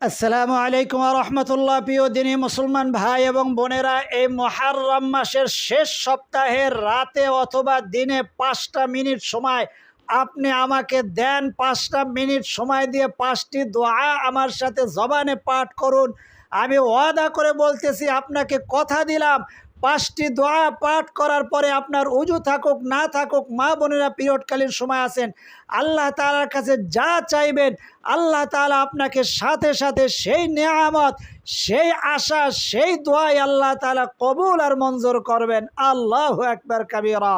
আসসালামু আলাইকুম ওয়া রাহমাতুল্লাহ। প্রিয় দিনী মুসলমান ভাই এবং বোনেরা, এই মুহররম মাসের শেষ সপ্তাহের রাতে অথবা দিনে 5টা মিনিট সময় আপনি আমাকে দেন। 5টা মিনিট সময় দিয়ে 5টি দোয়া আমার সাথে জবানে পাঠ করুন। আমি ওয়াদা করে বলতেছি, আপনাকে কথা দিলাম, 5টি দোয়া পাঠ করার পরে আপনার উজু থাকুক না থাকুক, মা বোনেরা পিরিয়ডকালীন সময় আছেন, আল্লাহ তাআলার কাছে যা চাইবেন আল্লাহ তাআলা আপনাকে সাথে সাথে সেই নেয়ামত, সেই আশা, সেই দোয়াই আল্লাহ তাআলা কবুল আর মঞ্জুর করবেন। আল্লাহু আকবার কাবীরা।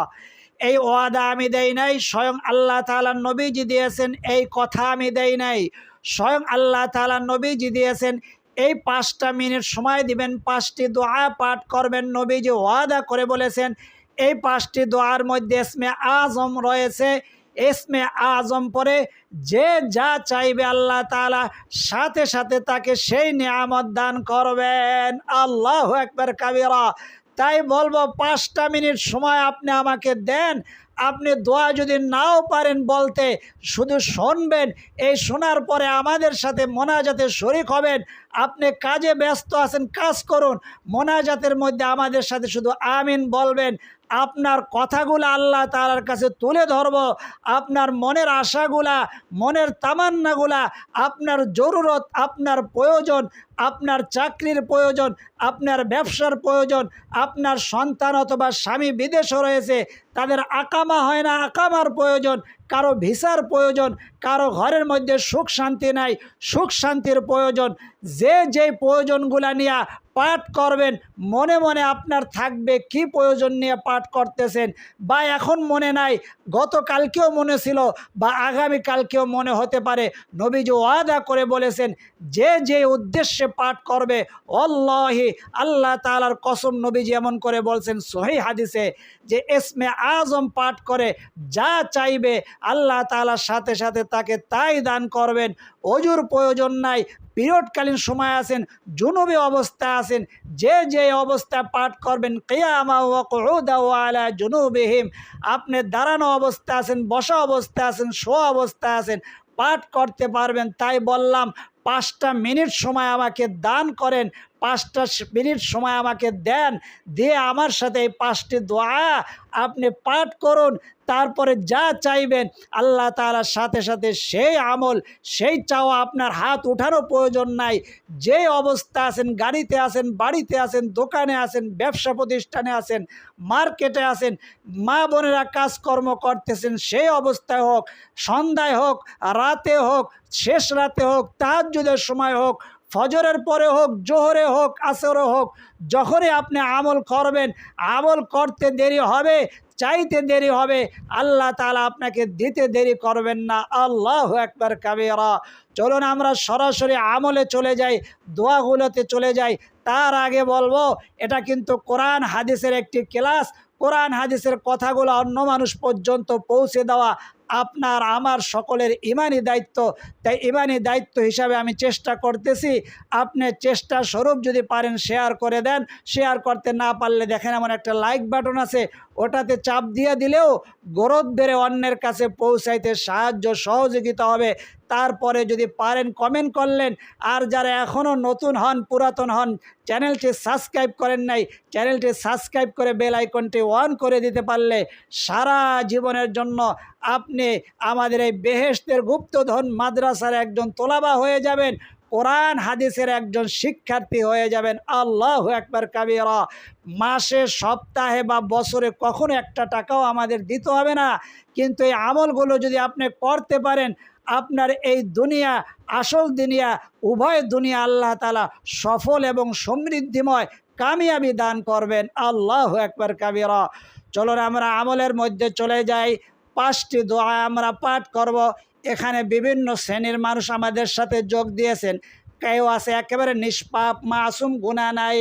এই ওয়াদা আমি দেই নাই, স্বয়ং আল্লাহ তাআলার নবীজি দিয়েছেন। এই কথা আমি দেই নাই, স্বয়ং আল্লাহ তাআলার নবীজি দিয়েছেন। এই 5টা মিনিট সময় দিবেন, 5টি দোয়া পাঠ করবেন। নবীজি ওয়াদা করে বলেছেন, এই 5টি দোয়ার মধ্যে ইসমে আজম রয়েছে। ইসমে আজম পরে যে যা চাইবে আল্লাহ তাআলা সাথে সাথে তাকে সেই নিয়ামত দান করবেন। আল্লাহু আকবার কাবীরা। তাই বলবো, 5টা মিনিট সময় আপনি আমাকে দেন। আপনি দোয়া যদি নাও পারেন বলতে, শুধু শুনবেন। এই শোনার পরে আমাদের সাথে মোনাজাতে শরীক হবেন। আপনি কাজে ব্যস্ত আছেন, কাজ করুন। মোনাজাতের মধ্যে আমাদের সাথে শুধু আমিন বলবেন। আপনার কথাগুলো আল্লাহ তাআলার কাছে তুলে ধরব। আপনার মনের আশাগুলা, মনের তামান্নাগুলা, আপনার জরুরত, আপনার প্রয়োজন, আপনার চাকরির প্রয়োজন, আপনার ব্যবসার প্রয়োজন, আপনার সন্তান অথবা স্বামী বিদেশে রয়েছে, তাদের আকামা হয় না, আকামার প্রয়োজন, কারো ভিসার প্রয়োজন, কারো ঘরের মধ্যে সুখ শান্তি নাই, সুখ শান্তির প্রয়োজন। যে যেই প্রয়োজনগুলা নিয়ে পাঠ করবেন, মনে মনে আপনার থাকবে কি প্রয়োজন নিয়ে পাঠ করতেছেন, বা এখন মনে নাই, গতকালকেও মনে ছিল, বা আগামীকালকেও মনে হতে পারে। নবীজি ওয়াদা করে বলেছেন, যে যে উদ্দেশ্যে পাঠ করবে, আল্লাহি, আল্লাহ তাআলার কসম, নবীজি এমন করে বলছেন সহিহ হাদিসে, যে ইসমে আজম পাঠ করে যা চাইবে আল্লাহ তাআলার সাথে সাথে তাকে তাই দান করবেন। অজুর প্রয়োজন নাই, পিরিয়ডকালীন সময় আছেন, জুনুবি অবস্থায় আছেন, যে যে অবস্থায় পাঠ করবেন, কিয়ামা ওয়া কুউদা ওয়া আলা জুনুবিহিম, আপনি দাঁড়ানো অবস্থায় আছেন, বসা অবস্থায় আছেন, শোয়া অবস্থায় আছেন, পাঠ করতে পারবেন। তাই বললাম, 5টা মিনিট সময় আমাকে দান করেন, 5টা মিনিট সময় আমাকে দেন, দিয়ে আমার সাথে এই 5টি দোয়া আপনি পাঠ করুন। তারপরে যা চাইবেন আল্লাহ তাআলার সাথে সাথে সেই আমল, সেই চাওয়া, আপনার হাত উঠানো প্রয়োজন নাই। যে অবস্থা আছেন, গাড়িতে আছেন, বাড়িতে আছেন, দোকানে আছেন, ব্যবসা প্রতিষ্ঠানে আছেন, মার্কেটে আছেন, মা বোনেরা কাজকর্ম করতেছেন, সেই অবস্থায় হোক, সন্ধ্যায় হোক, রাতে হোক, শেষ রাতে হোক, তাহাজ্জুদের সময় হোক, ফজরের পরে হোক, জোহরে হোক, আসরে হোক, যখনই আপনি আমল করবেন, আমল করতে দেরি হবে, চাইতে দেরি হবে, আল্লাহ তাআলা আপনাকে দিতে দেরি করবেন না। আল্লাহু আকবার কাবীরা। চলুন আমরা সরাসরি আমলে চলে যাই, দোয়াগুলোতে চলে যাই। তার আগে বলবো, এটা কিন্তু কোরআন হাদিসের একটি ক্লাস। কোরআন হাদিসের কথাগুলো অন্য মানুষ পর্যন্ত পৌঁছে দেওয়া আপনার আমার সকলের ইমানি দায়িত্ব। তাই ইমানি দায়িত্ব হিসাবে আমি চেষ্টা করতেছি। আপনি চেষ্টা স্বরূপ যদি পারেন শেয়ার করে দেন, শেয়ার করতে না পারলে দেখেন এমন একটা লাইক বাটন আছে, ওটাতে চাপ দিয়ে দিলেও গরদ বেড়ে অন্যের কাছে পৌঁছাইতে সাহায্য সহযোগিতা হবে। তারপরে যদি পারেন কমেন্ট করলেন। আর যারা এখনও নতুন হন, পুরাতন হন, চ্যানেলটি সাবস্ক্রাইব করেন নাই, চ্যানেলটি সাবস্ক্রাইব করে বেল আইকনটি অন করে দিতে পারলে সারা জীবনের জন্য আপনি আমাদের এই বেহেশতের গুপ্তধন মাদ্রাসার একজন তোলাবা হয়ে যাবেন, কোরআন হাদিসের একজন শিক্ষার্থী হয়ে যাবেন। আল্লাহু আকবার কাবীরা। মাসে, সপ্তাহে বা বছরে কখনো একটা টাকাও আমাদের দিতে হবে না, কিন্তু এই আমলগুলো যদি আপনি করতে পারেন, আপনার এই দুনিয়া, আসল দুনিয়া, উভয় দুনিয়া আল্লাহ তাআলা সফল এবং সমৃদ্ধিময় কামিয়াবি দান করবেন। আল্লাহু আকবার কাবীরা। চলুন আমরা আমলের মধ্যে চলে যাই। 5টি দোয়া আমরা পাঠ করব। এখানে বিভিন্ন শ্রেণীর মানুষ আমাদের সাথে যোগ দিয়েছেন। কেউ আছে একেবারে নিষ্পাপ, মাসুম, গুনাহ নাই,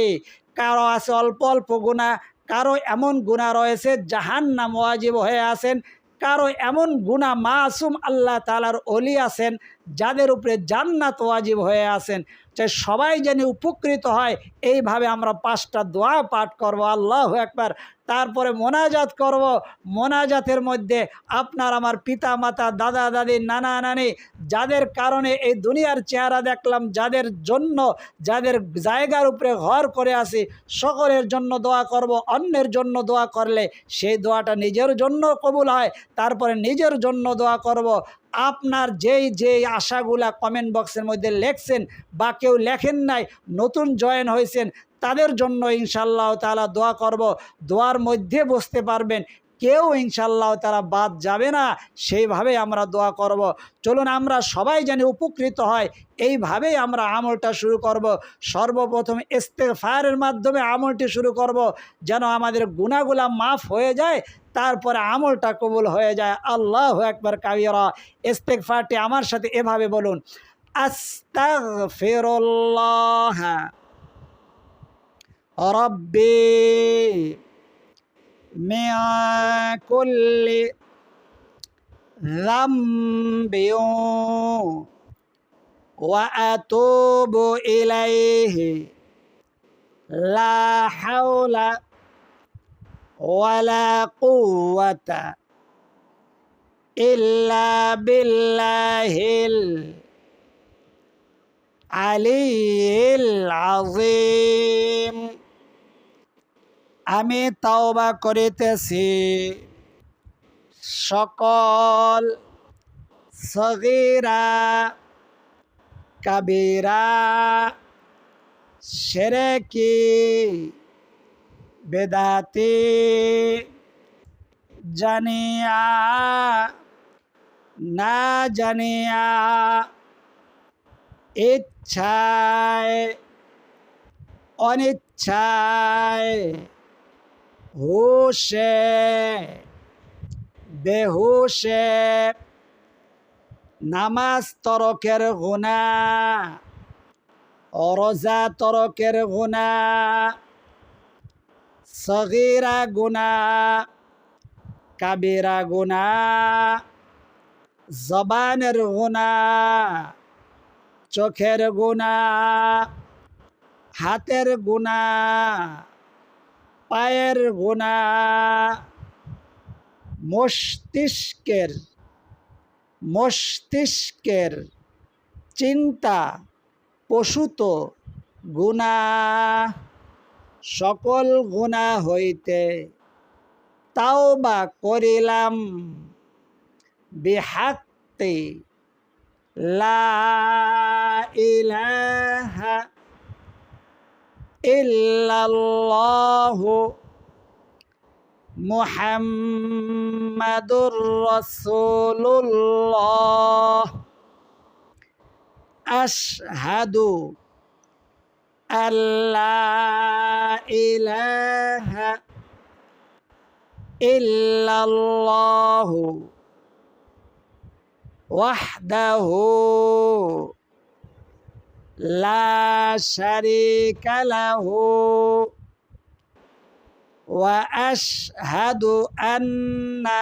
কারো আছে অল্প অল্প গুনাহ, কারো এমন গুনাহ রয়েছে জাহান্নাম ওয়াজিব হয়ে আছেন, কারো এমন গুনাহ মাসুম আল্লাহ তাআলার ওলি আছেন যাদের উপরে জান্নাত ওয়াজিব হয়ে আছেন, যে সবাই যেন উপকৃত হয় এইভাবে আমরা 5টা দোয়া পাঠ করব। আল্লাহু আকবার। তারপরে মোনাজাত করব। মোনাজাতের মধ্যে আপনার আমার পিতা মাতা, দাদা দাদি, নানা নানি, যাদের কারণে এই দুনিয়ার চেহারা দেখলাম, যাদের জন্য, যাদের জায়গার উপরে ঘর করে আসি, সকলের জন্য দোয়া করব। অন্যের জন্য দোয়া করলে সেই দোয়াটা নিজের জন্য কবুল হয়। তারপরে নিজের জন্য দোয়া করব। আপনার যেই আশাগুলা কমেন্ট বক্সের মধ্যে লেখছেন বা কেউ লেখেন নাই, নতুন জয়েন হয়েছেন, তাদের জন্য ইনশাআল্লাহ তাআলা দোয়া করব। দোয়ার মধ্যে বসতে পারবেন, কেউ ইনশাআল্লাহ তাআলা বাদ যাবে না, সেইভাবে আমরা দোয়া করব। চলুন আমরা সবাই যেন উপকৃত হয় এইভাবেই আমরা আমলটা শুরু করব। সর্বপ্রথম ইস্তেগফারের মাধ্যমে আমলটি শুরু করব, যেন আমাদের গুনাহগুলা মাফ হয়ে যায়, তারপরে আমলটা কবুল হয়ে যায়। আল্লাহু আকবার কাবীরা। ইস্তেগফারটি আমার সাথে এভাবে বলুন, আস্তাগফিরুল্লাহ রব্বি মিন কুল্লি যামবিন ওয়া আতুবু ইলাইহি লা হাওলা ওয়ালা কুওয়াতা ইল্লা বিল্লাহিল আলিয়্যিল আযীম। আমি তওবা করিতেছি সকল সগীরা কাবীরা শিরকি বেদাতি জানিয়া না জানিয়া, ইচ্ছায় অনিচ্ছায়, হুশে বেহুশে, নামাজ তরকের গুনাহ, রোজা তরকের গুনাহ, সগীরা গুনাহ, কাবীরা গুনাহ, জবানের গুনাহ, চোখের গুনাহ, হাতের গুনাহ, পায়ের গুনাহ, মস্তিষ্কের চিন্তা প্রসূত গুনাহ, সকল গুনাহ হইতে তাওবা করিলাম বিহাক্কি লা ইলাহা ইল্লাল্লাহু মুহাম্মাদুর রাসূলুল্লাহ। আশহাদু আল্লা ইলাহা ইল্লাল্লাহু ওয়াহদাহু লা শারীকা লাহু ওয়া আশহাদু আন্না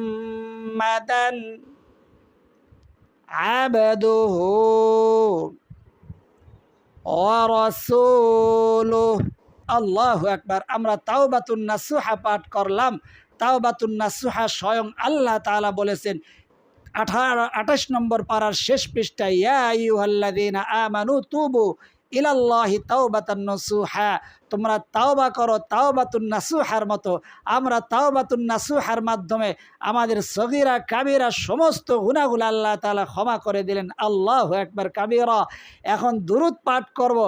মুহাম্মাদান আবদুহু ওয়া রাসূলুহু। আল্লাহু আকবার। আমরা তাওবাতুন নাসুহা পাঠ করলাম। তাওবাতুন নাসুহা স্বয়ং আল্লাহ তাআলা বলেছেন 28 নম্বর পারার শেষ পৃষ্ঠায়, ইয়া আইয়ুহাল্লাযীনা আমানু তুবু ইলাল্লাহি তাওবাতান নাসুহা। তোমরা তাওবা করো তাওবাতুন নাসুহার মতো। আমরা তাওবাতুন নাসুহার মাধ্যমে আমাদের সগীরা কাবীরা সমস্ত গুনাহগুলো আল্লাহ তাআলা ক্ষমা করে দিলেন। আল্লাহু আকবার কাবীরা। এখন দুরূদ পাঠ করব।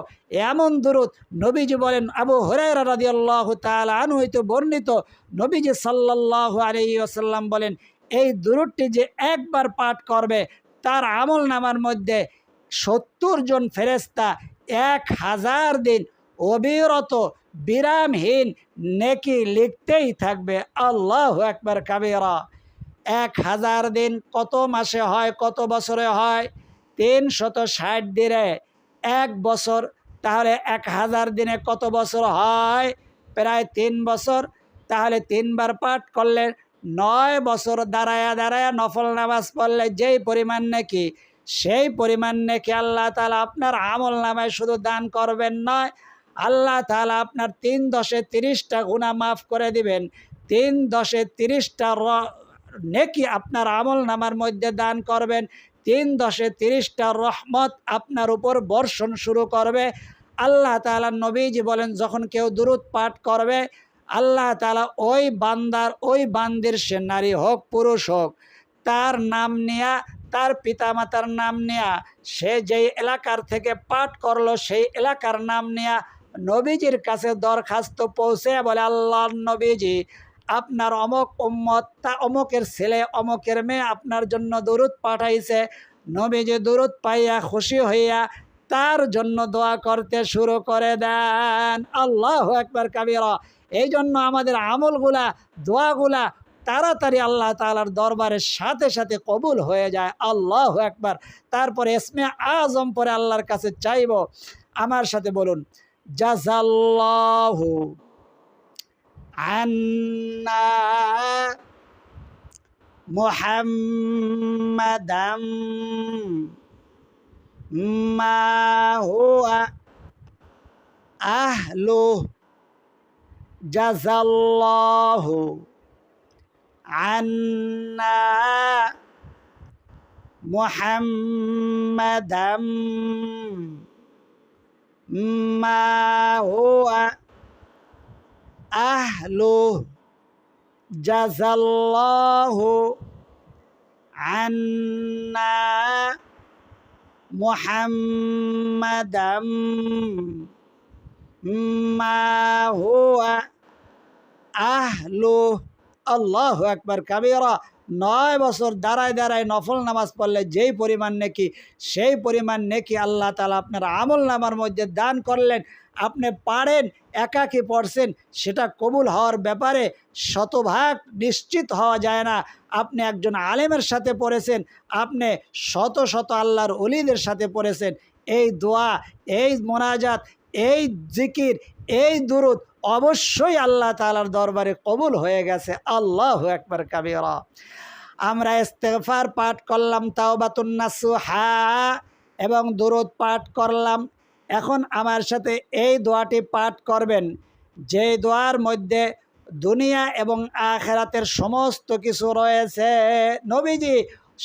এমন দুরূদ নবীজি বলেন, আবু হুরায়রা রাদিয়াল্লাহু তাআলা আনহু হইতে বর্ণিত, নবীজি সাল্লাল্লাহু আলাইহি ওয়াসাল্লাম বলেন, এই দুরূদটি যে একবার পাঠ করবে তার আমল নামার মধ্যে 70 জন ফেরেশতা 1000 দিন অবিরত বিরামহীন নেকি লিখতেই থাকবে। আল্লাহু আকবার কাবীরা। 1000 দিন কত মাসে হয়, কত বছরে হয়? 360 দিনে 1 বছর। তাহলে 1000 দিনে কত বছর হয়? প্রায় 3 বছর। তাহলে 3 বার পাঠ করলে 9 বছর দাঁড়ায়া দাঁড়ায়া নফল নামাজ পড়লে যেই পরিমাণ নেকি, সেই পরিমাণ নেকি আল্লাহ তাআলা আপনার আমল নামায় শুধু দান করবেন নয়, আল্লাহ তাআলা আপনার 3 10 30টা গুনাহ মাফ করে দিবেন। 3 10 30টা নেকি আপনার আমল নামার মধ্যে দান করবেন। 3 10 30টা রহমত আপনার উপর বর্ষণ শুরু করবে। আল্লাহ তাআলা নবীজি বলেন, যখন কেউ দুরূদ পাঠ করবে, আল্লাহ তাআলা ওই বান্দার ওই বান্দির, সে নারী হোক পুরুষ হোক, তার নাম নেয়া, তার পিতামাতার নাম নেয়া, সে যেই এলাকার থেকে পাঠ করলো সেই এলাকার নাম নেয়া নবীজির কাছে দরখাস্ত পৌঁছে বলে, আল্লাহর নবীজি, আপনার অমক উম্মত, তা অমকের ছেলে অমকের মেয়ে আপনার জন্য দুরূদ পাঠাইছে। নবীজি দুরূদ পাইয়া খুশি হইয়া তার জন্য দোয়া করতে শুরু করে দেন। আল্লাহু আকবার কাবীরা। এই জন্য আমাদের আমলগুলা, দোয়াগুলা তাড়াতাড়ি আল্লাহ তাআলার দরবারের সাথে সাথে কবুল হয়ে যায়। আল্লাহু আকবার। তারপরে ইসমে আজম পরে আল্লাহর কাছে চাইব। আমার সাথে বলুন, জাযাল্লাহু আন্না মুহাম্মাদাম মা হুয়া আহলুহু, জাযাল্লাহু আন্না মুহাম্মাদাম মা হুয়া আহলুহু, জাযাল্লাহু আন্না মুহাম্মাদাম মা হুয়া আহলুহু। আল্লাহু আকবার কাবীরা। 9 বছর দাঁড়ায় দাঁড়ায় নফল নামাজ পড়লে যেই পরিমাণ নেকি, সেই পরিমাণ নেকি আল্লাহ তাআলা আপনার আমল নামার মধ্যে দান করলেন। আপনি পারেন, একাকী পড়ছেন, সেটা কবুল হওয়ার ব্যাপারে শতভাগ নিশ্চিত হওয়া যায় না। আপনি একজন আলেমের সাথে পড়েছেন, আপনি শত শত আল্লাহর ওলিদের সাথে পড়েছেন, এই দোয়া, এই মোনাজাত, এই জিকির, এই দুরূদ অবশ্যই আল্লাহ তাআলার দরবারে কবুল হয়ে গেছে। আল্লাহু আকবার কাবীরা। আমরা ইস্তেগফার পাঠ করলাম, তাওবাতুন নাসুহা, এবং দুরূদ পাঠ করলাম। এখন আমার সাথে এই দোয়াটি পাঠ করবেন, যে দোয়ার মধ্যে দুনিয়া এবং আখিরাতের সমস্ত কিছু রয়েছে। নবীজি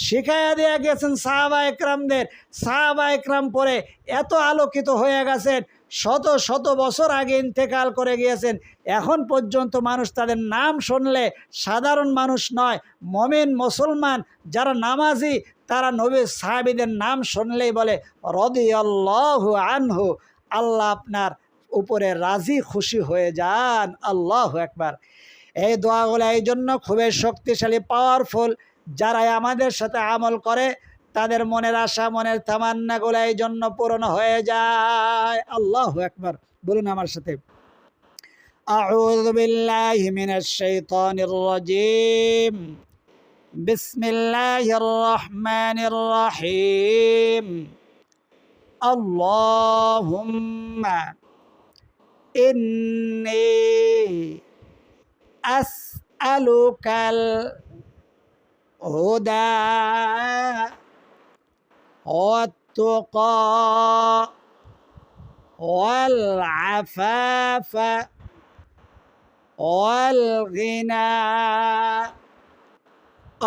শিখাইয়া দিয়ে গেছেন সাহাবা একরামদের। সাহাবা একরাম পরে এত আলোকিত হয়ে গেছেন, শত শত বছর আগে ইন্তেকাল করে গিয়েছেন। এখন পর্যন্ত মানুষ তাদের নাম শুনলে, সাধারণ মানুষ নয়, মুমিন মুসলমান যারা নামাজি, তারা নবী সাহাবীদের নাম শুনলেই বলে রাদিয়াল্লাহু আনহু, আল্লাহ আপনার উপরে রাজি খুশি হয়ে যান। আল্লাহু আকবার। এই দোয়াগুলো এই জন্য খুবই শক্তিশালী, পাওয়ারফুল। যারা আমাদের সাথে আমল করে তাদের মনের আশা, মনের তামান্নাগুলো এই জন্য পূরণ হয়ে যায়। আল্লাহু আকবার। বলুন আমার সাথে, আউযু বিল্লাহি মিনাশ শাইতানির রাজীম, বিসমিল্লাহির রহমানির রহিম, আল্লাহুম্মা ইন্নী আসআলুকাল হুদা والتقى والعفاف والغنى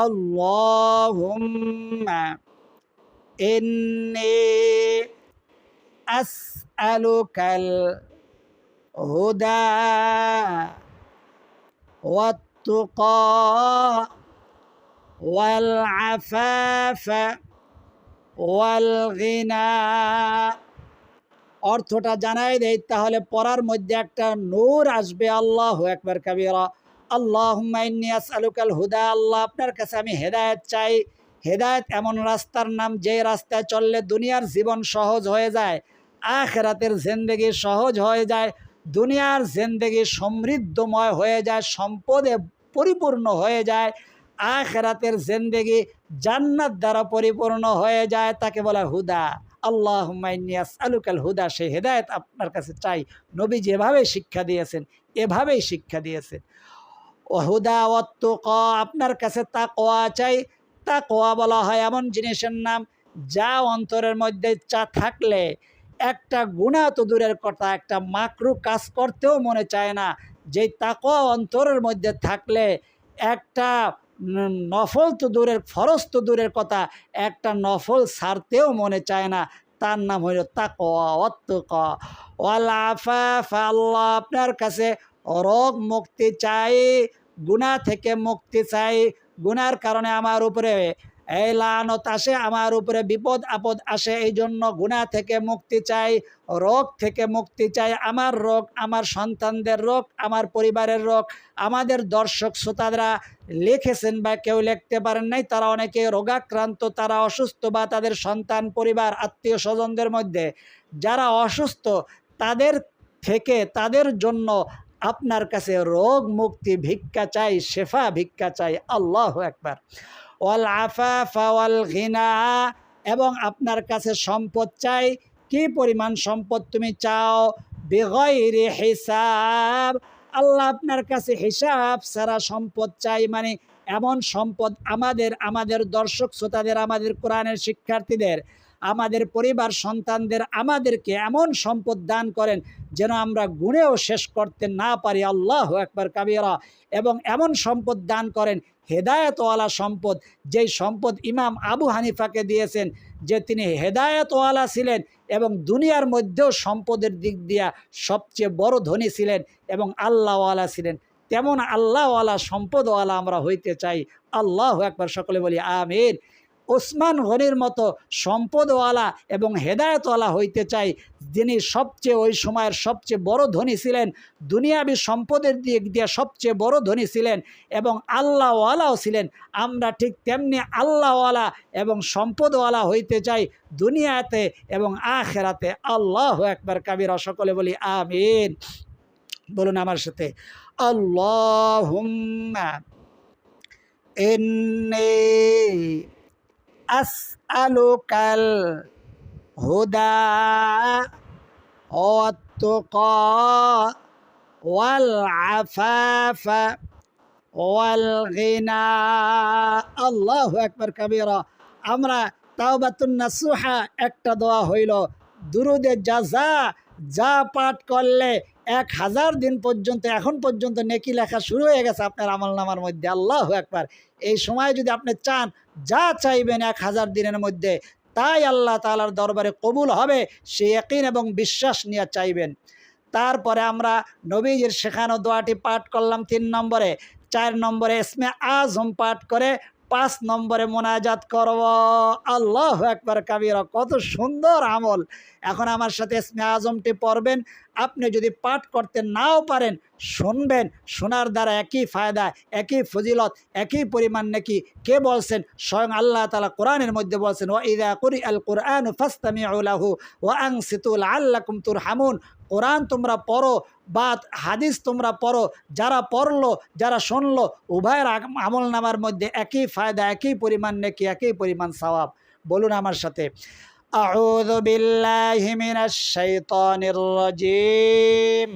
اللهم إني أسألك الهدى والتقى والعفاف والغنى। অর্থটা জানাই দেই, তাহলে পড়ার মধ্যে একটা নূর আসবে। আল্লাহু আকবার কাবীরা। আল্লাহুম্মা ইন্নী আসআলুকাল হুদা, আল্লাহ আপনার কাছে আমি হেদায়েত চাই। হেদায়েত এমন রাস্তার নাম, যে রাস্তায় চললে দুনিয়ার জীবন সহজ হয়ে যায়, আখিরাতের জিন্দেগি সহজ হয়ে যায়, দুনিয়ার জিন্দেগি সমৃদ্ধময় হয়ে যায়, সম্পদে পরিপূর্ণ হয়ে যায়, আখিরাতের জিন্দেগি জান্নাত দ্বারা পরিপূর্ণ হয়ে যায়, তাকে বলা হুদা। আল্লাহুম্মা ইন্নী আসআলুকাল হুদা, সেই হেদায়েত আপনার কাছে চাই। নবী যেভাবে শিক্ষা দিয়েছেন এভাবেই শিক্ষা দিয়েছেন। ওহুদা ওয়াত্তুকা, আপনার কাছে তাকওয়া চাই। তাকওয়া বলা হয় এমন জিনিসের নাম যা অন্তরের মধ্যে চা থাকলে একটা গুনাহ তো দূরের কথা, একটা মাকরু কাজ করতেও মনে চায় না। যেই তাকওয়া অন্তরের মধ্যে থাকলে একটা নফল তো দূরের, ফরজ তো দূরের কথা, একটা নফল ছাড়তেও মনে চায় না। তার নাম হইল তাকওয়া ওয়াত্তুকা। ওয়াল আফাফ, আল্লাহ আপনার কাছে রোগ মুক্তি চাই, গুনাহ থেকে মুক্তি চাই। গুনার কারণে আমার উপরে এই লানত আসে, আমার উপরে বিপদ আপদ আসে, এই জন্য গুনাহ থেকে মুক্তি চাই, রোগ থেকে মুক্তি চাই। আমার রোগ, আমার সন্তানদের রোগ, আমার পরিবারের রোগ। আমাদের দর্শক শ্রোতারা লিখেছেন বা কেউ লিখতে পারেন নাই, তারা অনেকে রোগাক্রান্ত, তারা অসুস্থ, বা তাদের সন্তান, পরিবার, আত্মীয় স্বজনদের মধ্যে যারা অসুস্থ, তাদের থেকে, তাদের জন্য আপনার কাছে রোগ মুক্তি ভিক্ষা চাই, শেফা ভিক্ষা চাই। আল্লাহু আকবার। ওয়াল আফাফা ওয়াল গিনা, এবং আপনার কাছে সম্পদ চাই। কি পরিমাণ সম্পদ তুমি চাও? বিগয়রি হিসাব, আল্লাহ আপনার কাছে হিসাব ছাড়া সম্পদ চাই। মানে এমন সম্পদ আমাদের দর্শক শ্রোতাদের, আমাদের কোরআনের শিক্ষার্থীদের, আমাদের পরিবার সন্তানদের, আমাদেরকে এমন সম্পদ দান করেন যেন আমরা গুণেও শেষ করতে না পারি। আল্লাহু আকবার কাবীরা। এবং এমন সম্পদ দান করেন, হেদায়েতওয়ালা সম্পদ, যেই সম্পদ ইমাম আবু হানিফাকে দিয়েছেন, যে তিনি হেদায়েতওয়ালা ছিলেন এবং দুনিয়ার মধ্যেও সম্পদের দিক দিয়া সবচেয়ে বড় ধনী ছিলেন এবং আল্লাহওয়ালা ছিলেন। তেমন আল্লাহওয়ালা, সম্পদওয়ালা আমরা হইতে চাই। আল্লাহু আকবার, সকলে বলি আমিন। ওসমান গনির মতো সম্পদওয়ালা এবং হেদায়েতওয়ালা হইতে চাই, যিনি সবচেয়ে, ওই সময়ের সবচেয়ে বড় ধনী ছিলেন, দুনিয়াবি সম্পদের দিক দিয়ে সবচেয়ে বড় ধনী ছিলেন এবং আল্লাহওয়ালাও ছিলেন। আমরা ঠিক তেমনি আল্লাহওয়ালা এবং সম্পদওয়ালা হইতে চাই, দুনিয়াতে এবং আখেরাতে। আল্লাহু আকবার কাবীরা, সকলে বলি আমিন। বলুন আমার সাথে, আল্লাহুম্মা ইন্নী আসআলুকাল হুদা ওয়াত্তুকা ওয়াল আফাফা ওয়াল গিনা। আল্লাহু আকবার কাবীরা। আমরা তাওবাতুন নাসুহা একটা দোয়া হইল, দুরুদে যা পাঠ করলে 1000 দিন পর্যন্ত, এখন পর্যন্ত নেকি লেখা শুরু হয়ে গেছে আপনার আমলনামার মধ্যে। আল্লাহু আকবার। এই সময় যদি আপনি চান, যা চাইবেন 1000 দিনের মধ্যে, তাই আল্লাহ তাআলার দরবারে কবুল হবে, সে ইয়াকিন এবং বিশ্বাস নিয়ে চাইবেন। তারপরে আমরা নবীজির শেখানো দোয়াটি পাঠ করলাম 3 নম্বরে। 4 নম্বরে ইসমে আজম পাঠ করে 5 নম্বরে মোনাজাত করব। আল্লাহু আকবার কাবীরা, কত সুন্দর আমল। এখন আমার সাথে ইসমে আজমটি পড়বেন। আপনি যদি পাঠ করতে নাও পারেন, শুনবেন, শোনার দ্বারা একই ফায়দা, একই ফজিলত, একই পরিমাণ নাকি। কে বলছেন? স্বয়ং আল্লাহ তাআলা কোরআনের মধ্যে বলছেন, ওয়া ইযা কুরিআল কুরআনু ফাসতামিউ লাহু ওয়া আনসিতু লাআল্লাকুম তুরহামুন। কোরআন তোমরা পড়ো বা হাদিস তোমরা পড়ো, যারা পড়লো, যারা শুনলো, উভয়ের আমল নামার মধ্যে একই ফায়দা, একই পরিমাণ নেকি, একই পরিমাণ সওয়াব। বলুন আমার সাথে, আউযু বিল্লাহি মিনাশ শাইতানির রাজীম,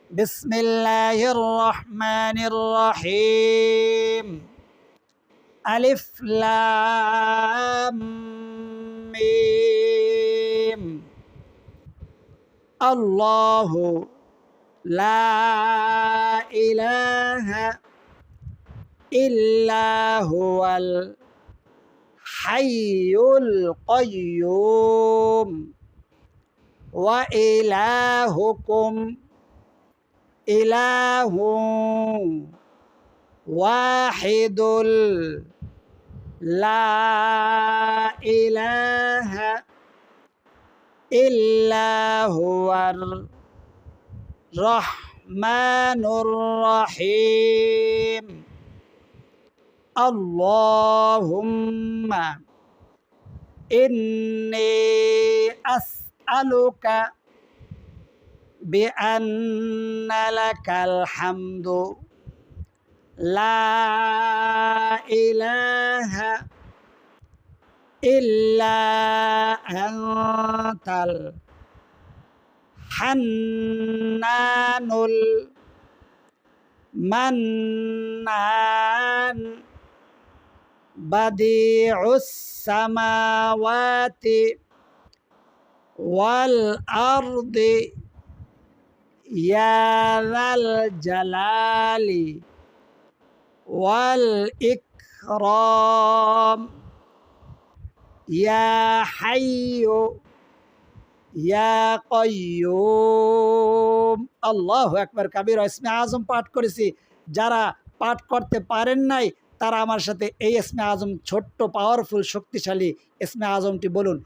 বিসমিল্লাহির রহমানির রহিম, আলিফ লাম মিম। আল্লাহু লা ইলাহা ইল্লা হুয়াল হাইয়ুল কাইয়্যুম ওয়া ইলাহুকুম ইলাহুন ওয়াহিদুল লা ইলাহা ইল্লা হুয়ার রহমানুর রহিম। আল্লাহুম্মা ইন্নী আসআলুকা বিআন্না লাকাল হামদু লা ইলাহা ইল্লা আনতাল হান্নানুল মান্নান, বাদিউস সামাওয়াতি ওয়াল আরদি, ইয়া যাল জালালি ওয়াল ইকরাম, ইয়া হাইয়্যু ইয়া কাইয়্যুম। আল্লাহু আকবার কাবীরা। ইসমে আজম পাঠ করেছি, যারা পাঠ করতে পারেন নাই তারা আমার সাথে এই ইসমে আজম, ছোট্ট পাওয়ারফুল শক্তিশালী ইসমে আজমটি বলুন।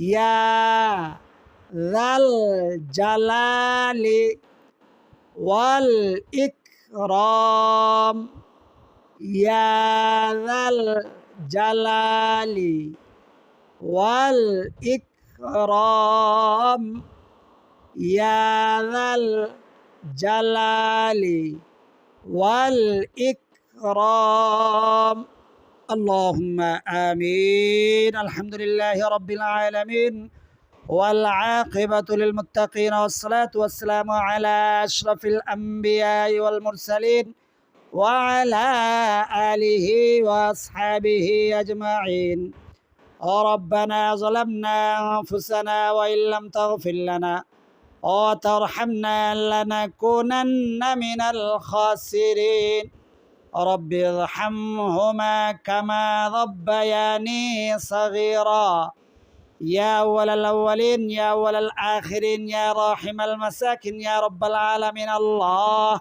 ইয়া যাল জালালি ওয়াল ইকরাম, ইয়া যাল জালালি ওয়াল ইকরাম, ইয়া যাল জালালি ওয়াল ইকরাম। আল্লাহুম্মা আমিন। আলহামদুলিল্লাহি রাব্বিল আলামিন ওয়াল আকিবাতু লিল মুত্তাকিন ওয়াস সালাতু ওয়াস সালামু আলা আশরাফিল আমবিয়া ওয়াল মুরসালিন ওয়া আলা আলিহি ওয়া আসহাবিহি আজমাইন। ربنا ظلمنا أنفسنا وإن لم تغفر لنا وترحمنا لنكونن من الخاسرين رب ارحمهما كما ربياني صغيرا يا أول الأولين يا أول الآخرين يا راحم المساكين يا رب العالمين। الله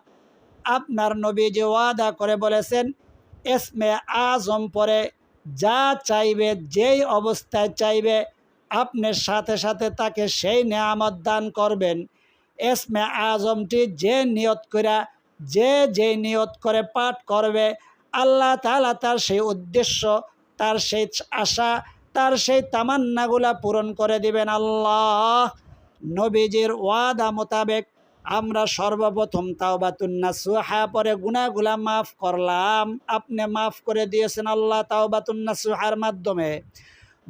আপনার নবী যে ওয়াদা করে বলেছেন ইসমে আজম পরে যা চাইবে, যেই অবস্থায় চাইবে আপনি সাথে সাথে তাকে সেই নেয়ামত দান করবেন। ইসমে আজমটি যে নিয়ত করে, যে নিয়ত করে পাঠ করবে আল্লাহ তাআলা তার সেই উদ্দেশ্য, তার সেই আশা, তার সেই তামান্নাগুলা পূরণ করে দিবেন আল্লাহ। নবীজির ওয়াদা মোতাবেক আমরা সর্বপ্রথম তাওবাতুন নাসুহা পরে গুনাহগুলা মাফ করলাম, আপনি মাফ করে দিয়েছেন আল্লাহ তাওবাতুন নাসুহার মাধ্যমে।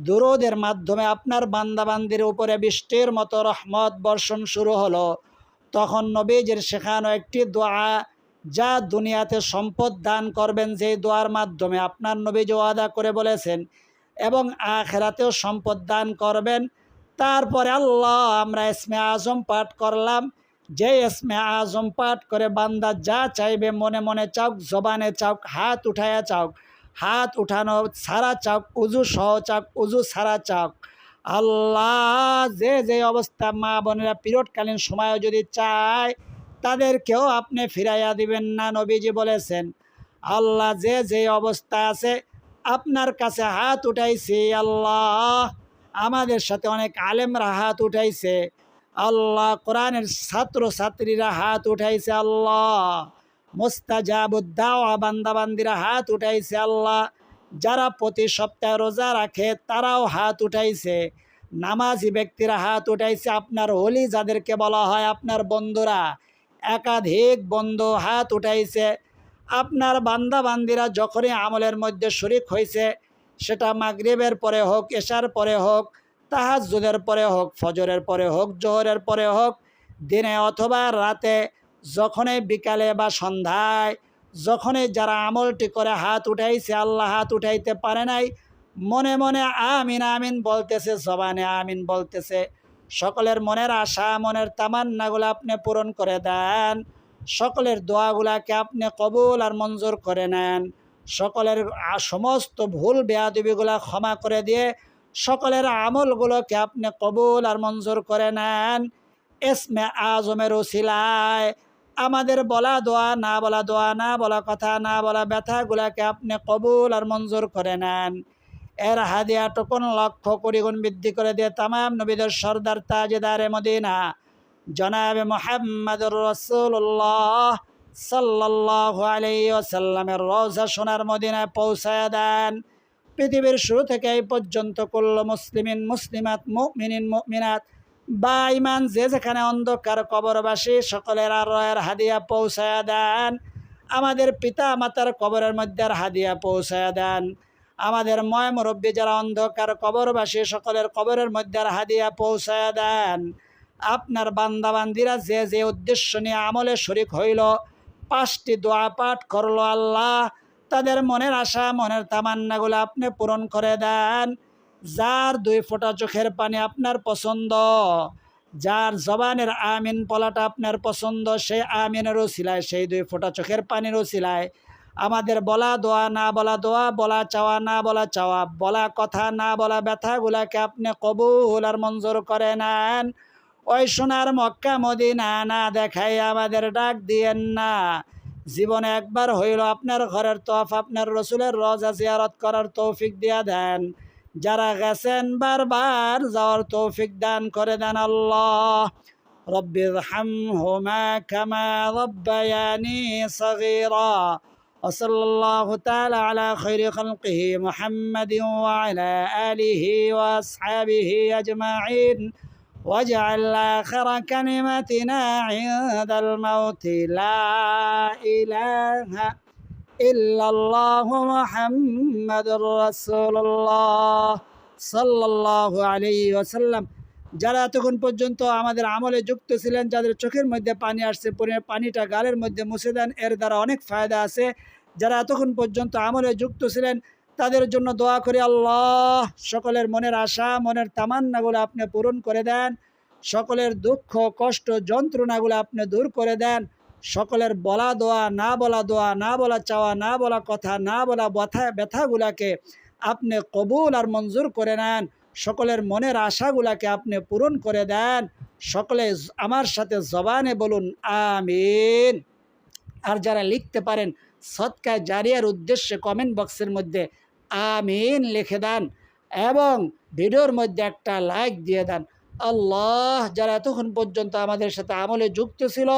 দুরূদের মাধ্যমে আপনার বান্দাবান্দির উপরে বৃষ্টির মতো রহমত বর্ষণ শুরু হলো। তখন নবীজির শেখানো একটি দোয়া, যা দুনিয়াতে সম্পদ দান করবেন, যেই দোয়ার মাধ্যমে আপনার নবীজি ওয়াদা করে বলেছেন, এবং আখিরাতেও সম্পদ দান করবেন। তারপরে আল্লাহ আমরা ইসমে আজম পাঠ করলাম, যে ইসমে আজম পাঠ করে বান্দা যা চাইবে মনে মনে চাওক, জবানে চাওক, হাত উঠায়া চাওক, হাত উঠানো ছাড়া চাওক, উজু সহ চাওক, উজু ছাড়া চাওক। আল্লাহ যে অবস্থা মা বোনেরা পিরিয়ডকালীন সময়ে যদি চায় তাদেরকেও আপনি ফিরাইয়া দিবেন না। নবীজি বলেছেন আল্লাহ যে অবস্থা আছে আপনার কাছে হাত উঠাইছি আল্লাহ। আমাদের সাথে অনেক আলেমরা হাত উঠাইছে আল্লাহ, কোরআনের ছাত্র ছাত্রীরা হাত উঠাইছে আল্লাহ, মুস্তাজাবুদ দাওয়া বান্দাবান্দিরা হাত উঠাইছে আল্লাহ, যারা প্রতি সপ্তাহে রোজা রাখে তারাও হাত উঠাইছে, নামাজি ব্যক্তিরা হাত উঠাইছে, আপনার ওলি যাদেরকে বলা হয় আপনার বন্ধুরা, একাধিক বন্ধু হাত উঠাইছে। আপনার বান্দাবান্দিরা যখনই আমলের মধ্যে শরিক হয়েছে, সেটা মাগরিবের পরে হোক, এশার পরে হোক, তাহাজ্জুদের পরে হোক, ফজরের পরে হোক, জোহরের পরে হোক, দিনে অথবা রাতে, যখনই বিকালে বা সন্ধ্যায়, যখনই যারা আমলটি করে হাত উঠাইছে, আল্লাহ হাত উঠাইতে পারে নাই, মনে মনে আমিন আমিন বলতেছে, জবানে আমিন বলতেছে, সকলের মনের আশা, মনের তামান্নাগুলো আপনি পূরণ করে দেন, সকলের দোয়াগুলাকে আপনি কবুল আর মঞ্জুর করে নেন, সকলের সমস্ত ভুল বেয়াদবিগুলা ক্ষমা করে দিয়ে সকলের আমলগুলোকে আপনি কবুল আর মঞ্জুর করে নেন। ইসমে আজমের উসিলায় আমাদের বলা দোয়া, না বলা দোয়া, না বলা কথা, না বলা ব্যথাগুলাকে আপনি কবুল আর মঞ্জুর করে নেন। এর হাদিয়া টুকুন লক্ষ কোটি গুণ বৃদ্ধি করে দিয়ে তামাম নবীদের সর্দার তাজেদারে মদিনা জনাবে মুহাম্মদুর রাসূলুল্লাহ সাল্লাল্লাহু আলাইহি ওয়াসাল্লামের রওজা সোনার মদিনায় পৌঁছায় দেন। পৃথিবীর শুরু থেকে এই পর্যন্ত কুল্লু মুসলিমিন মুসলিমাত মুমিনিন মুমিনাত বা ইমান যে যেখানে অন্ধকার কবরবাসী সকলের আরয়ের হাদিয়া পৌঁছায়া দেন। আমাদের পিতা মাতার কবরের মধ্যে হাদিয়া পৌঁছায়া দেন। আমাদের ময় মুরব্বী যারা অন্ধকার কবরবাসী সকলের কবরের মধ্যে হাদিয়া পৌঁছায়া দেন। আপনার বান্দাবান্দিরা যে উদ্দেশ্য নিয়ে আমলে শরিক হইল, 5টি দোয়া পাঠ করলো, আল্লাহ তাদের মনের আশা মনের তামান্নাগুলো আপনি পূরণ করে দেন। যার 2 ফোঁটা চোখের পানি আপনার পছন্দ, যার জবানের আমিন বলাটা আপনার পছন্দ, সেই আমিনের উসিলায়, সেই 2 ফোঁটা চোখের পানির উসিলায় আমাদের বলা দোয়া না বলা দোয়া, বলা চাওয়া না বলা চাওয়া, বলা কথা না বলা ব্যথাগুলাকে আপনি কবুল আর মঞ্জুর করে নেন। ওই সোনার মক্কা মদিনা না দেখাই আমাদের ডাক দিয়েন না। জীবনে একবার হইল আপনার ঘরের তওয়াফ, আপনার রসুলের রওজা জিয়ারত করার তৌফিক দিয়া দেন। যারা গেছেন বারবার যাওয়ার তৌফিক দান করে দেন আল্লাহ। রব্বিরহামহুমা কামা রাব্বায়ানি সগীরা। وصلى الله تعالى على خير خلقه محمد وعلى آله وأصحابه أجمعين. واجعل آخر كلمتنا عند الموت لا إله إلا الله محمد رسول الله صلى الله عليه وسلم. যারা এতক্ষণ পর্যন্ত আমাদের আমলে যুক্ত ছিলেন, যাদের চোখের মধ্যে পানি আসছে, পানিটা গালের মধ্যে মুছে দেন, এর দ্বারা অনেক ফায়দা আছে। যারা এতক্ষণ পর্যন্ত আমলে যুক্ত ছিলেন তাদের জন্য দোয়া করি, আল্লাহ সকলের মনের আশা মনের তামান্নাগুলো আপনি পূরণ করে দেন। সকলের দুঃখ কষ্ট যন্ত্রণাগুলো আপনি দূর করে দেন। সকলের বলা দোয়া না বলা দোয়া, না বলা চাওয়া, না বলা কথা, না বলা ব্যথাগুলাকে আপনি কবুল আর মঞ্জুর করে নেন। সকলের মনের আশাগুলাকে আপনি পূরণ করে দেন। সকলে আমার সাথে জবানে বলুন আমিন। আর যারা লিখতে পারেন সদকা জারিয়ার উদ্দেশ্যে কমেন্ট বক্সের মধ্যে আমিন লিখে দেন এবং ভিডিওর মধ্যে একটা লাইক দিয়ে দেন। আল্লাহ যারা এতক্ষণ পর্যন্ত আমাদের সাথে আমলে যুক্ত ছিল,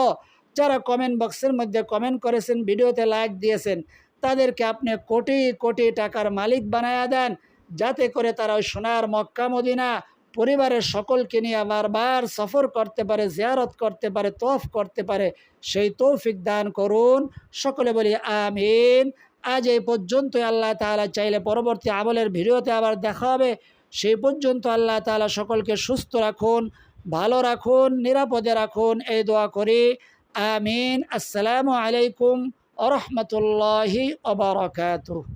যারা কমেন্ট বক্সের মধ্যে কমেন্ট করেছেন, ভিডিওতে লাইক দিয়েছেন, তাদেরকে আপনি কোটি কোটি টাকার মালিক বানায়া দেন, যাতে করে তারা ওই সোনার মক্কা মদিনা পরিবারের সকলকে নিয়ে বারবার সফর করতে পারে, জিয়ারত করতে পারে, তওয়াফ করতে পারে, সেই তৌফিক দান করুন। সকলে বলি আমিন। আজ এই পর্যন্তই। আল্লাহ তাআলা চাইলে পরবর্তী আমলের ভিডিওতে আবার দেখা হবে। সেই পর্যন্ত আল্লাহ তাআলা সকলকে সুস্থ রাখুন, ভালো রাখুন, নিরাপদে রাখুন, এই দোয়া করি আমিন। আসসালামু আলাইকুম ওয়া রাহমাতুল্লাহি ওয়া বারাকাতুহু।